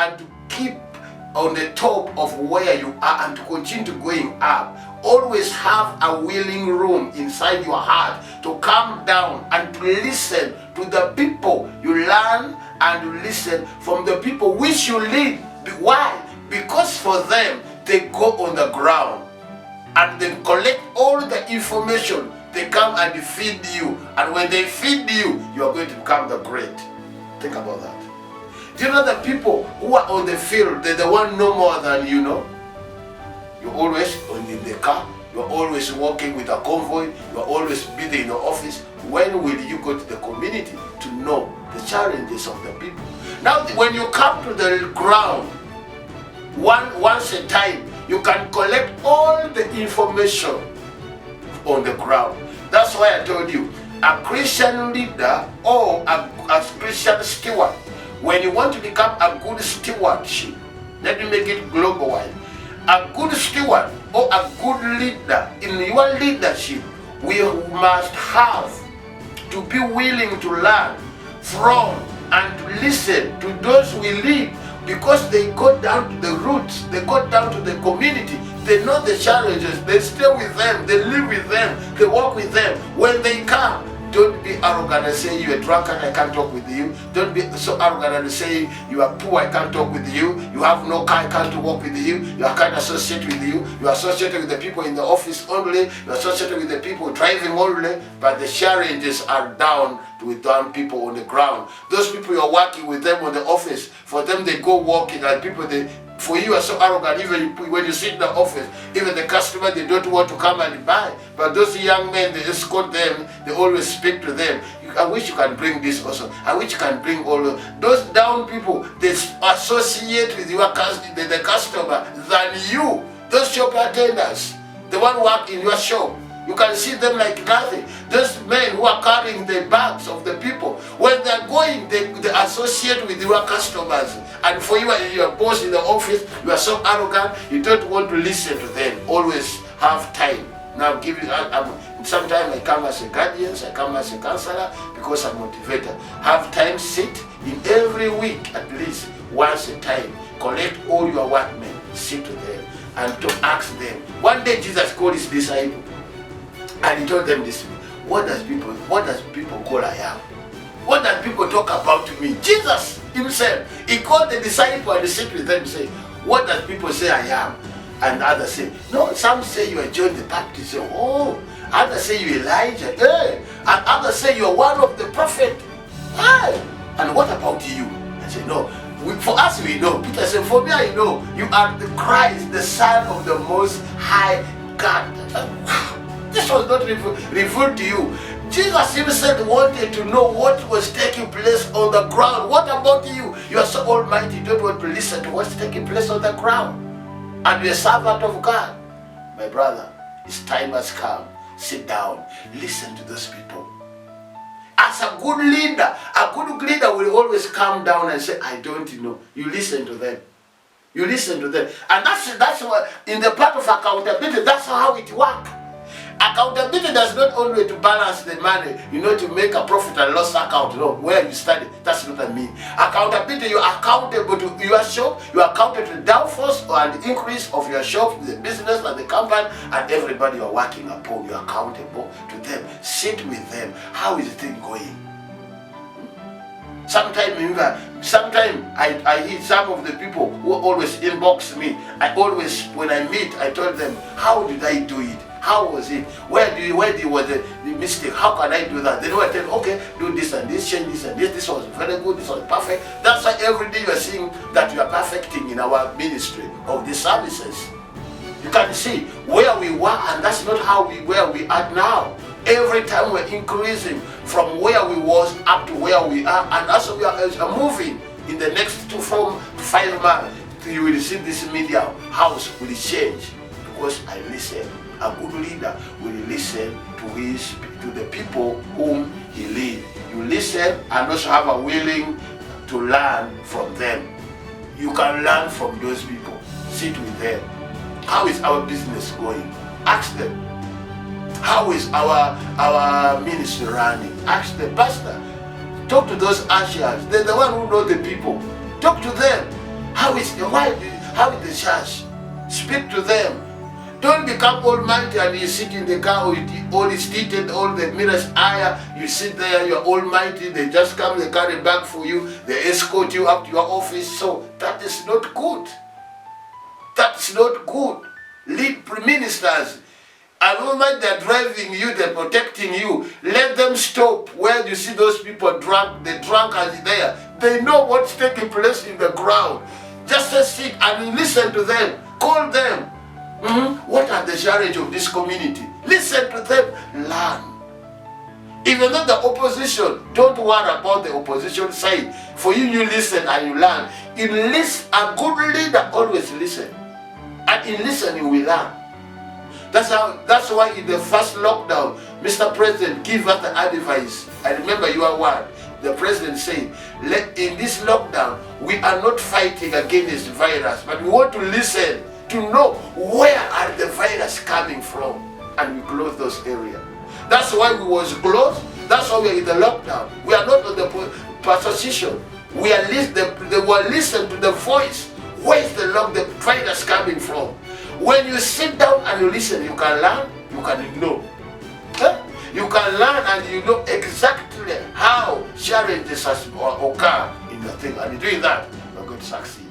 and to keep on the top of where you are and to continue going up. Always have a willing room inside your heart to come down and to listen to the people you learn and to listen from the people which you lead. Why? Because for them, they go on the ground and they collect all the information. They come and feed you, and when they feed you, you are going to become the great. Think about that. Do you know the people who are on the field, they're the one know more than you know? You're always in the car, you're always walking with a convoy, you're always busy in the office. When will you go to the community to know the challenges of the people? Now, when you come to the ground, once a time, you can collect all the information on the ground. That's why I told you, a Christian leader or a Christian steward, when you want to become a good stewardship, let me make it global wide. A good steward or a good leader in your leadership, we must have to be willing to learn from and to listen to those we lead, because they go down to the roots, they go down to the community, they know the challenges, they stay with them, they live with them, they walk with them. When they come, don't be arrogant and say you're a drunkard, I can't talk with you. Don't be so arrogant and say you are poor, I can't talk with you. You have no car, I can't walk with you. You can't associate with you. You are associated with the people in the office only. You are associated with the people driving only. But the challenges are down with down people on the ground. Those people you are working with them on the office, for them they go walking, and people for you are so arrogant, even when you sit in the office, even the customer, they don't want to come and buy. But those young men, they escort them, they always speak to them. I wish you can bring this also. I wish you can bring all of those down people. They associate with your the customer than you. Those shop attendants, the one who work in your shop, you can see them like nothing. Those men who are carrying the bags of the people, when they're going, they associate with your customers. And for you, your boss in the office, you are so arrogant, you don't want to listen to them. Always have time. Now, sometimes I come as a guardian, I come as a counselor, because I'm motivator. Have time, sit in every week at least once a time. Collect all your workmen, sit to them, and to ask them. One day Jesus called his disciples, and he told them this: what does people call I am? What does people talk about to me? Jesus himself, he called the disciple and he said with them, say, what does people say I am? And others say, no, some say you are John the Baptist. Say, oh, others say you Elijah. Hey. And others say you are one of the prophets. Hey. And what about you? I say, no. For us we know. Peter said, for me I know you are the Christ, the Son of the Most High God. This was not revealed to you. Jesus himself wanted to know what was taking place on the ground. What about you? You are so almighty, you don't want to listen to what's taking place on the ground. And you're a servant of God. My brother, his time has come. Sit down. Listen to those people. As a good leader will always come down and say, I don't know. You listen to them. You listen to them. And that's what, in the part of accountability, that's how it works. Accountability does not only to balance the money, to make a profit and loss account, where you study. That's not what I mean. Accountability, you are accountable to your shop, you are accountable to the downfalls and the increase of your shop, the business and the company, and everybody you are working upon, you are accountable to them. Sit with them. How is the thing going? Sometimes I hear some of the people who always inbox me. When I meet, I told them, how did I do it? How was it? Where was the mistake? How can I do that? They know I tell, okay, do this and this, change this and this. This was very good, this was perfect. That's why every day you are seeing that you are perfecting in our ministry of the services. You can see where we were, and that's not where we are now. Every time we're increasing from where we was up to where we are, and also we are moving. In the next 2, 4, 5 months, you will see this media house will change, because I listen. A good leader will listen to the people whom he leads. You listen and also have a willing to learn from them. You can learn from those people. Sit with them. How is our business going? Ask them. How is our ministry running? Ask the pastor. Talk to those ushers. They're the one who know the people. Talk to them. How is the church? Speak to them. Don't become almighty and you sit in the car with all is tinted, all the mirrors higher. You sit there, you're almighty. They just come, they carry back for you, they escort you up to your office. So that is not good. That's not good. Lead ministers. And when they're driving you, they're protecting you. Let them stop where you see those people drunk. The drunk are there. They know what's taking place in the ground. Just sit and listen to them. Call them. What are the challenge of this community? Listen to them. Learn. Even though the opposition, don't worry about the opposition side. For you, you listen and you learn. A good leader always listen. And in listening, we learn. That's why in the first lockdown, Mr. President give us the advice. I remember your word. The president said, in this lockdown, we are not fighting against the virus, but we want to listen to know where are the virus coming from, and we close those areas. That's why we was closed. That's why we are in the lockdown. We are not on the position. We are they will listen to the voice. Where is the virus coming from? When you sit down and you listen, you can learn, you can ignore. You can learn and you know exactly how challenges occur in the thing. And doing that, you're going to succeed.